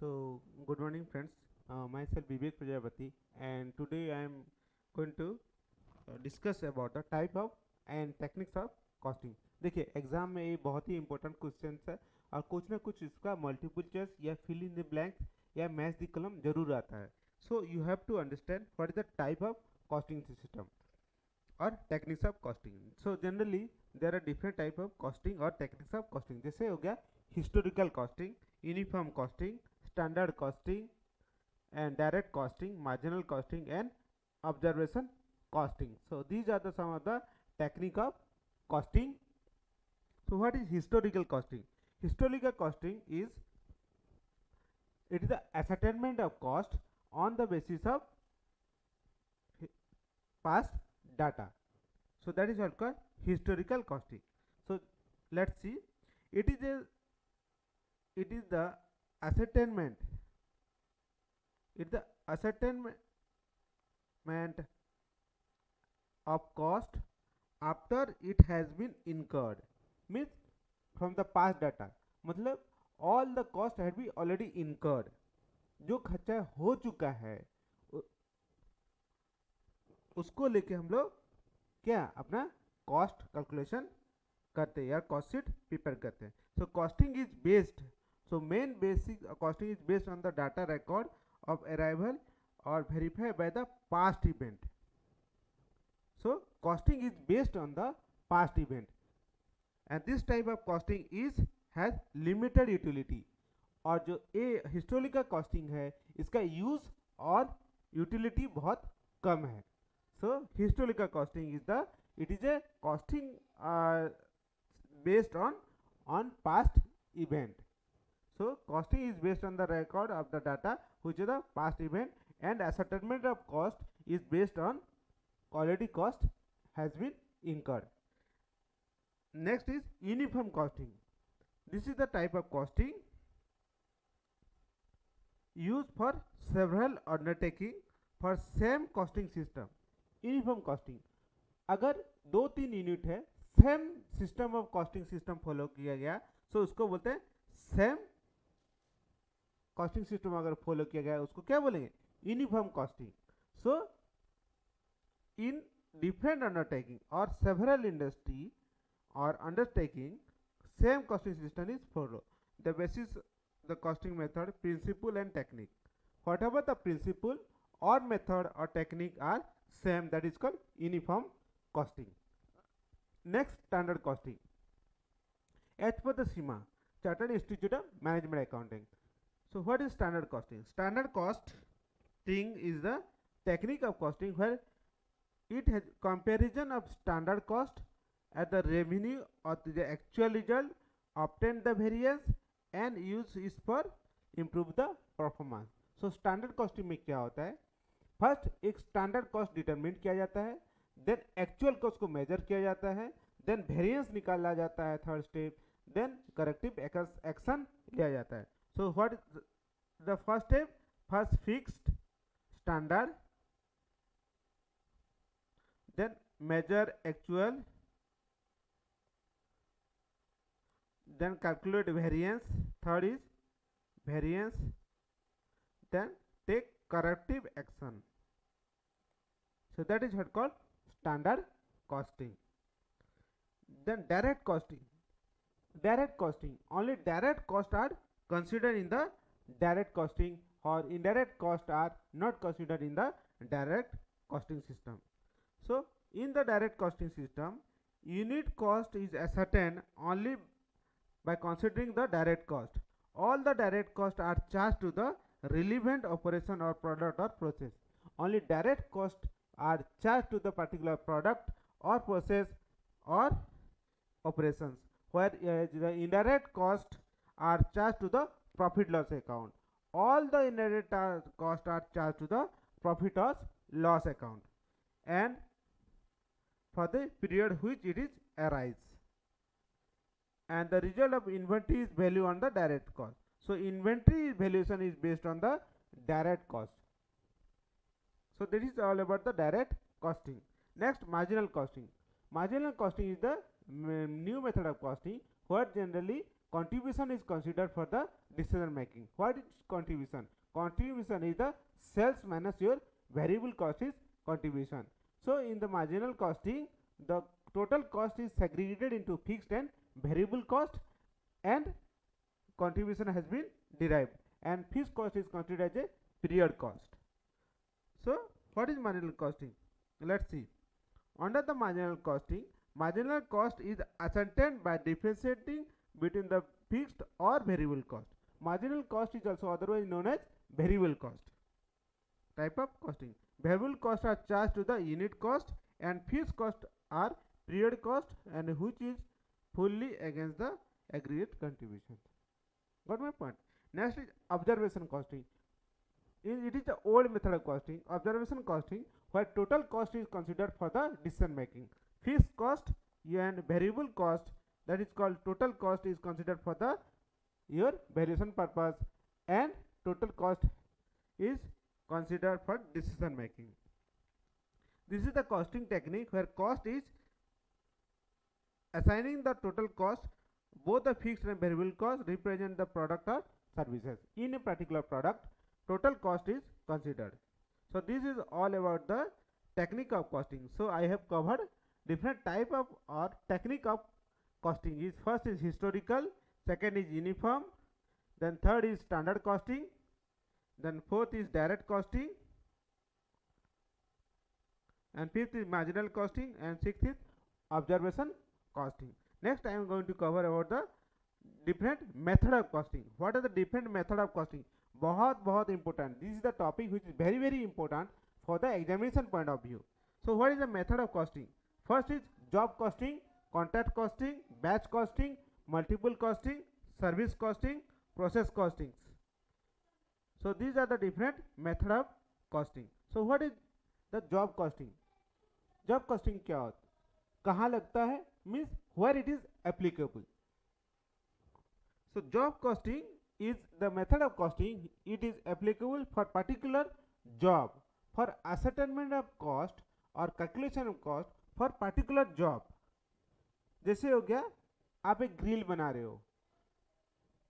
So, good morning, friends. Myself Vivek Prajapati, and today I am going to discuss about the type of and techniques of costing. देखिए exam में ये बहुत ही important question है और कुछ ना कुछ इसका मल्टीपल चॉइस या फिल इन द ब्लैंक या मैच द कॉलम जरूर आता है. So you have to understand what is the type of costing system और techniques of costing. So generally there are different type of costing और techniques of costing. जैसे हो गया historical costing, uniform costing, standard costing and direct costing, marginal costing and observation costing. So these are the some of the technique of costing. So what is historical costing? Historical costing is the ascertainment of cost on the basis of past data. So that is what called historical costing. So let's see, it is the ascertainment of cost after it has been incurred, means from the past data. मतलब all the cost had been already incurred, जो खर्चा हो चुका है उसको लेके हम लोग क्या अपना कॉस्ट कैलकुलेशन करते हैं या कॉस्ट शीट प्रिपेयर करते हैं. So costing is based, so main basic costing is based on the data record of arrival or verified by the past event. So costing is based on the past event, and this type of costing has limited utility. और जो ये historical costing है इसका use और utility बहुत कम है. सो historical costing it is a costing based on past event. So costing is based on the record of the data which is the past event, and ascertainment of cost is based on already cost has been incurred. Next is uniform costing. This is the type of costing used for several undertaking for same costing system. Uniform costing, अगर 2-3 unit है same system of costing system follow किया गया, so उसको बोलते हैं same costing system. अगर follow किया गया उसको क्या बोलेंगे? Uniform costing. So in different undertaking और सेवरल इंडस्ट्री और undertaking same costing system is follow. The basis the costing method, principle and technique. Whatever the principle और मेथड और technique are same, that is called uniform costing. Next, standard costing. As पर the Seema, chartered institute of management accounting. So what is standard costing? Standard costing is the technique of costing where it has comparison of standard cost at the revenue or the actual result, obtain the variance and use is for improve the performance. So standard costing में क्या होता है? First एक standard cost determine किया जाता है, then actual cost को measure किया जाता है, देन वेरिएंस निकाला जाता है third step, then corrective action लिया जाता है. So what is the first step? First fixed standard, then measure actual, then calculate variance, third is variance, then take corrective action. So that is what called standard costing. Then direct costing. Direct costing, only direct costs are considered in the direct costing, or indirect costs are not considered in the direct costing system. So in the direct costing system, unit cost is ascertained only by considering the direct cost. All the direct costs are charged to the relevant operation or product or process. Only direct costs are charged to the particular product or process or operations, where the indirect costs are charged to the profit loss account. All the indirect costs are charged to the profit or loss account, and for the period which it is arise, and the result of inventory is value on the direct cost. So inventory valuation is based on the direct cost. So this is all about the direct costing. Next, marginal costing. Marginal costing is the new method of costing where generally contribution is considered for the decision making. What is contribution? Contribution is the sales minus your variable cost is contribution. So in the marginal costing, the total cost is segregated into fixed and variable cost, and contribution has been derived, and fixed cost is considered as a period cost. So what is marginal costing? Let's see. Under the marginal costing, marginal cost is ascertained by differentiating between the fixed or variable cost. Marginal cost is also otherwise known as variable cost. Type of costing. Variable costs are charged to the unit cost, and fixed costs are period cost, and which is fully against the aggregate contribution. Got my point? Next is observation costing. It is the old method of costing. Observation costing, where total cost is considered for the decision making. Fixed cost and variable cost, that is called total cost, is considered for the your valuation purpose, and total cost is considered for decision making. This is the costing technique where cost is assigning the total cost. Both the fixed and variable cost represent the product or services. In a particular product, total cost is considered. So this is all about the technique of costing. So I have covered different type of or technique of costing. Is first is historical, second is uniform, then third is standard costing, then fourth is direct costing, and fifth is marginal costing, and sixth is observation costing. Next I am going to cover about the different method of costing. What are the different method of costing? बहुत important. This is the topic which is very important for the examination point of view. So what is the method of costing? First is job costing, contract costing, batch costing, multiple costing, service costing, process costings. So these are the different method of costing. So what is the job costing? Job costing क्या होता है? कहाँ लगता है? Means where it is applicable. So job costing is the method of costing. It is applicable for particular job, for ascertainment of cost or calculation of cost for particular job. जैसे हो गया, आप एक ग्रिल बना रहे हो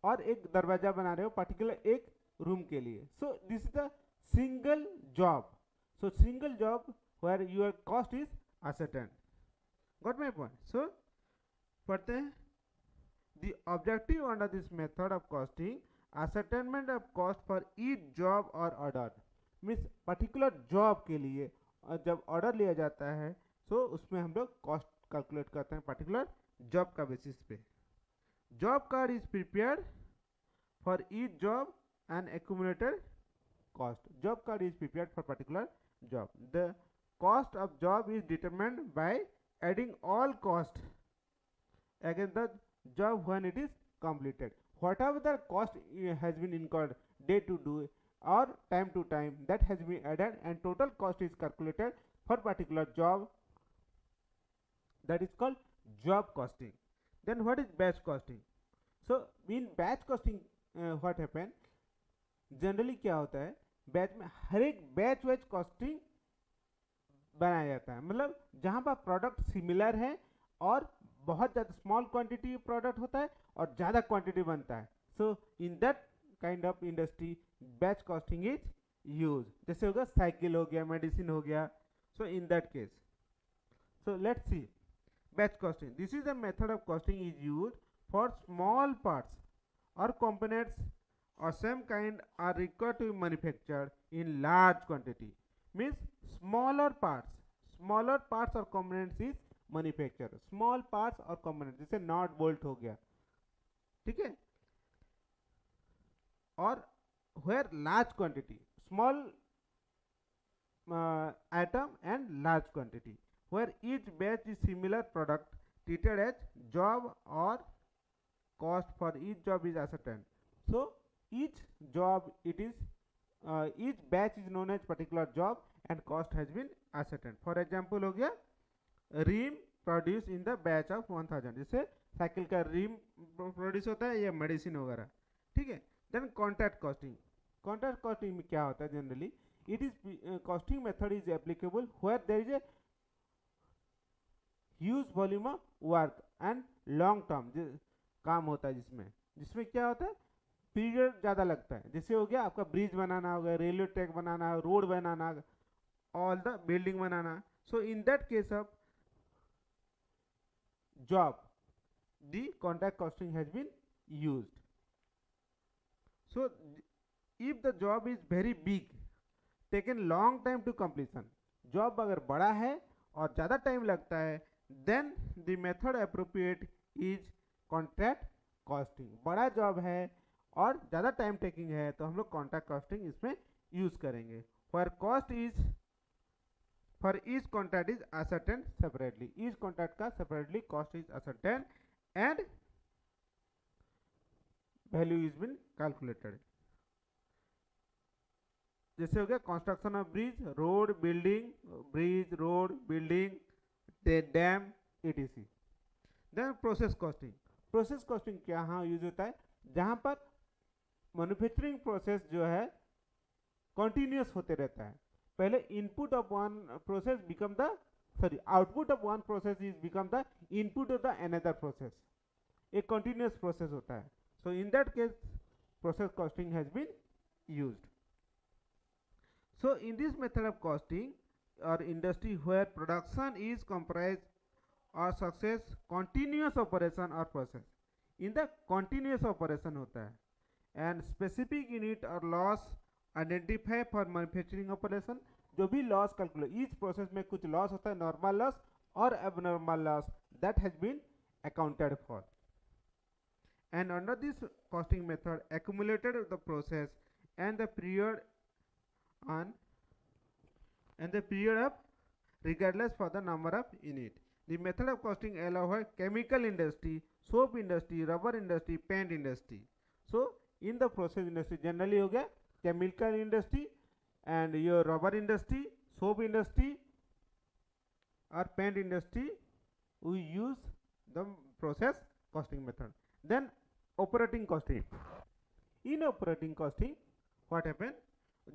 और एक दरवाजा बना रहे हो पर्टिकुलर एक रूम के लिए. So this is the single job. So single job where your cost is ascertained. Got my point? So पढ़ते हैं. The objective under this method of costing, ascertainment of cost for each job or order. Means particular job के लिए जब order लिया जाता है, so उसमें हम लोग cost calculate करते हैं particular job का basis पे. Job card is prepared for each job and accumulated cost. Job card is prepared for particular job. The cost of job is determined by adding all cost against the job when it is completed. Whatever the cost has been incurred day to day or time to time, that has been added, and total cost is calculated for particular job. That is called job costing. Then what is batch costing? So in batch costing what happen? Generally क्या होता है, batch में हर एक batch wise costing बनाया जाता है. मतलब जहाँ पर प्रोडक्ट सिमिलर है और बहुत ज़्यादा स्मॉल क्वांटिटी प्रोडक्ट होता है और ज़्यादा क्वांटिटी बनता है. So in that kind of industry batch costing is use. जैसे होगा साइकिल हो गया, मेडिसिन हो गया. So in that case, so let's see batch costing. This is the method of costing is used for small parts or components or same kind are required to be manufactured in large quantity. Means smaller parts or components is manufactured. Small parts or components जैसे not bolt हो गया, ठीक है. और where large quantity, small item and large quantity, where each batch is similar product treated as job or cost for each job is ascertained. So each job it is each batch is known as particular job and cost has been ascertained. For example हो गया rim produced in the batch of 1000. जैसे cycle का rim produce होता है या medicine वगैरह, ठीक है. Then contract costing. Contract costing में क्या होता है? Generally it is costing method is applicable where there is a huge volume of work and long term. काम होता है, जिसमें क्या होता है, पीरियड ज़्यादा लगता है। जैसे हो गया आपका ब्रिज बनाना हो गया, railway track banana, road banana, all the building banana. So in that case of job, the contract costing has been used. So if the job is very big, taken long time to completion, job अगर बड़ा है और ज़्यादा time लगता है, then the method appropriate is contract costing. बड़ा job है और ज़्यादा टाइम टेकिंग है तो हम लोग कॉन्ट्रैक्ट कॉस्टिंग इसमें यूज करेंगे। For each contract is ascertained separately. Each contract का separately cost is ascertained and value is been calculated. जैसे हो गया construction of bridge, road, building, bridge, road, building, dam, etc. Then process costing. Process costing क्या हाँ use होता है, जहां पर मैन्युफैक्चरिंग प्रोसेस जो है कंटिन्यूअस होते रहता है। पहले input of one process become the output of one process is become the input of the another process. एक कंटिन्यूअस प्रोसेस होता है। So in that case process costing has been used. So in this method of costing और industry where production is comprise और success continuous operation और process, in the continuous operation होता है and specific unit और loss identify for manufacturing operation. जो भी loss calculate, each process में कुछ लॉस होता है, नॉर्मल लॉस और abnormal loss, that has been accounted for and under this costing method accumulated the process and the period of regardless for the number of unit. The method of costing allow for chemical industry, soap industry, rubber industry, paint industry. So in the process industry generally हो गया chemical industry and your rubber industry, soap industry or paint industry, we use the process costing method. Then operating costing. In operating costing, what happen?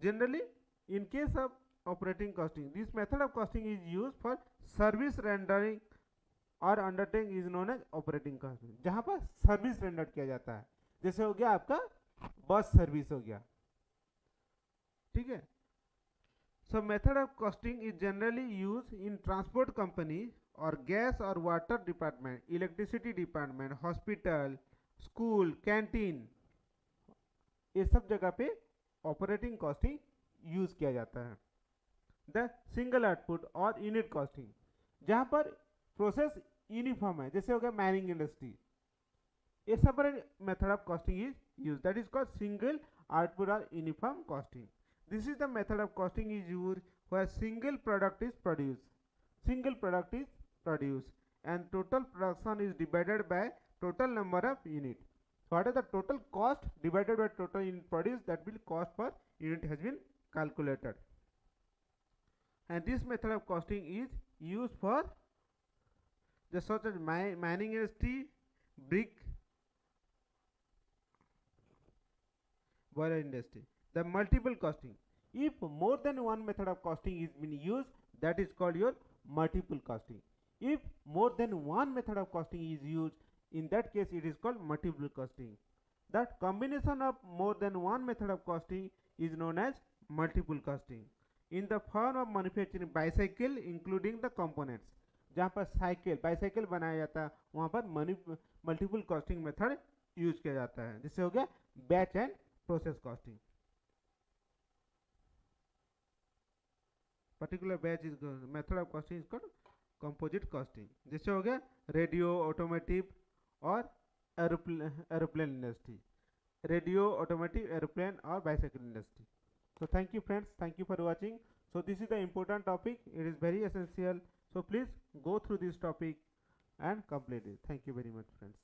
Generally, in case of operating costing, this method of costing is used for service rendering और undertaking is known as operating costing. जहाँ पर service render किया जाता है, जैसे हो गया आपका बस सर्विस हो गया, ठीक है। सो method of costing is generally use in transport company और गैस और water department, electricity department, hospital, school, canteen, ये सब जगह पे ऑपरेटिंग कॉस्टिंग यूज किया जाता है। द सिंगल आउटपुट और यूनिट कॉस्टिंग, जहां पर प्रोसेस यूनिफॉर्म है, जैसे हो गया माइनिंग इंडस्ट्री, ये separate method of costing is use, that is called single output और uniform costing. This is the method of costing is used where single product is produced. Single product is produced and total production is divided by total number of unit. What is the total cost divided by total unit produced, that will cost per unit has been calculated. And this method of costing is used for the such as mining industry, brick, boiler industry. The multiple costing, if more than one method of costing is been used, that is called your multiple costing. If more than one method of costing is used, in that case it is called multiple costing. That combination of more than one method of costing is known as multiple costing. In the form of manufacturing bicycle including the components, जहाँ पर cycle bicycle बनाया जाता है वहाँ पर multiple costing method use किया जाता है, जिससे हो गया batch and process costing. Particular batch is method of costing is called composite costing, जिससे हो गया रेडियो, ऑटोमोटिव और aeroplane industry, radio, automotive, aeroplane और bicycle industry. So thank you friends, thank you for watching. So this is the important topic, it is very essential, so please go through this topic and complete it. Thank you very much friends.